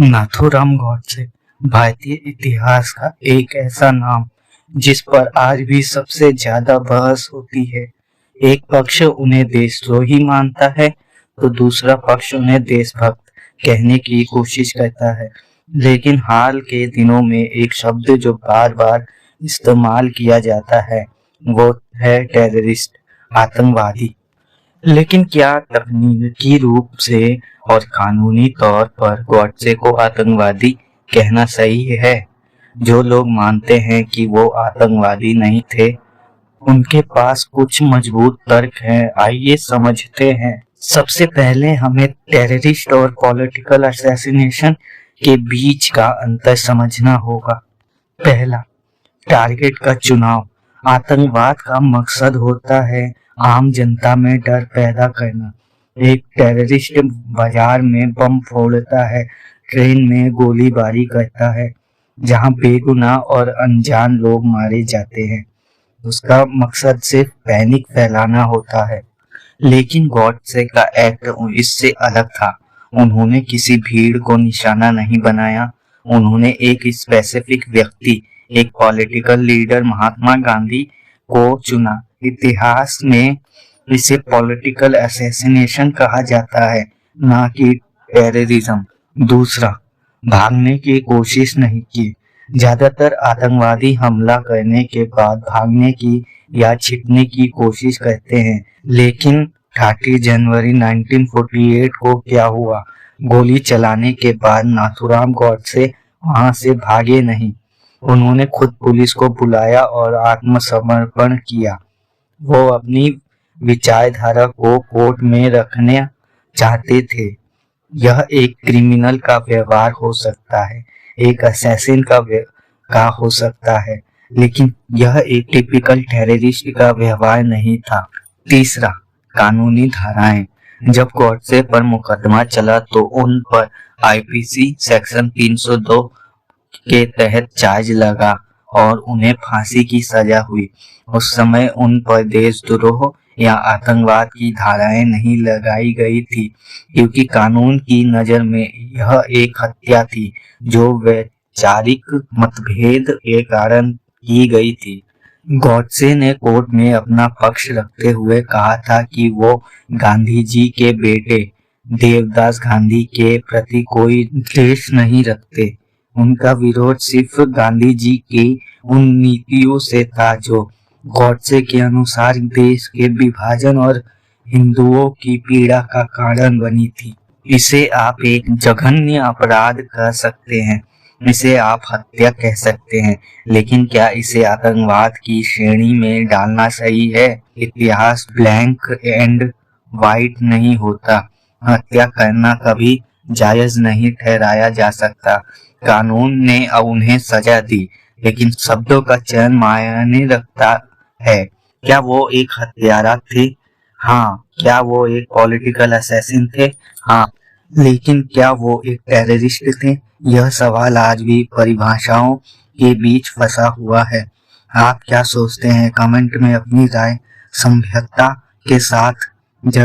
नाथूराम गॉडसे भारतीय इतिहास का एक ऐसा नाम जिस पर आज भी सबसे ज्यादा बहस होती है। एक पक्ष उन्हें देशद्रोही मानता है तो दूसरा पक्ष उन्हें देशभक्त कहने की कोशिश करता है। लेकिन हाल के दिनों में एक शब्द जो बार बार इस्तेमाल किया जाता है वो है टेररिस्ट, आतंकवादी। लेकिन क्या तकनीकी रूप से और कानूनी तौर पर गॉडसे को आतंकवादी कहना सही है? जो लोग मानते हैं कि वो आतंकवादी नहीं थे, उनके पास कुछ मजबूत तर्क हैं। आइए समझते हैं। सबसे पहले हमें टेररिस्ट और पॉलिटिकल असैसिनेशन के बीच का अंतर समझना होगा। पहला, टारगेट का चुनाव। आतंकवाद का मकसद होता है आम जनता में डर पैदा करना। एक टेररिस्ट बाजार में बम फोड़ता है, ट्रेन में गोलीबारी करता है, जहां बेगुनाह और अनजान लोग मारे जाते हैं। उसका मकसद सिर्फ पैनिक फैलाना होता है। लेकिन गॉडसे का एक्ट इससे अलग था। उन्होंने किसी भीड़ को निशाना नहीं बनाया। उन्होंने एक स्पेसिफिक व्यक्ति, एक पॉलिटिकल लीडर महात्मा गांधी को चुना। इतिहास में इसे पॉलिटिकल असैसिनेशन कहा जाता है, ना कि टेररिज्म। दूसरा, भागने की कोशिश नहीं की। ज्यादातर आतंकवादी हमला करने के बाद भागने की या छिपने की कोशिश करते हैं। लेकिन 30 जनवरी 1948 को क्या हुआ? गोली चलाने के बाद नाथूराम गॉडसे वहां से भागे नहीं। उन्होंने खुद पुलिस को बुलाया और आत्मसमर्पण किया। वो अपनी विचारधारा को कोर्ट में रखना चाहते थे। यह एक क्रिमिनल का व्यवहार हो सकता है, एक असैसिन का हो सकता है, लेकिन यह एक टिपिकल टेररिस्ट का व्यवहार नहीं था। तीसरा, कानूनी धाराएं। जब गॉडसे पर मुकदमा चला तो उन पर आईपीसी सेक्शन 302 के तहत चार्ज लगा और उन्हें फांसी की सजा हुई। उस समय उन पर देशद्रोह या आतंकवाद की धाराएं नहीं लगाई गई थी, क्योंकि कानून की नजर में यह एक हत्या थी जो वैचारिक मतभेद के कारण की गई थी। गॉडसे ने कोर्ट में अपना पक्ष रखते हुए कहा था कि वो गांधी जी के बेटे देवदास गांधी के प्रति कोई द्वेष नहीं रखते। उनका विरोध सिर्फ गांधी जी की उन नीतियों से था जो गॉडसे के अनुसार देश के विभाजन और हिंदुओं की पीड़ा का कारण बनी थी। इसे आप एक जघन्य अपराध कह सकते हैं, इसे आप हत्या कह सकते हैं, लेकिन क्या इसे आतंकवाद की श्रेणी में डालना सही है? इतिहास ब्लैंक एंड वाइट नहीं होता। हत्या करना कभी जायज नहीं ठहराया जा सकता। कानून ने उन्हें सजा दी, लेकिन शब्दों का चयन मायने रखता है। क्या वो एक हत्यारा थे? हाँ। क्या वो एक पॉलिटिकल असैसिन थे? हाँ। लेकिन क्या वो एक टेररिस्ट थे? यह सवाल आज भी परिभाषाओं के बीच फंसा हुआ है। आप क्या सोचते हैं? कमेंट में अपनी राय सभ्यता के साथ जरूर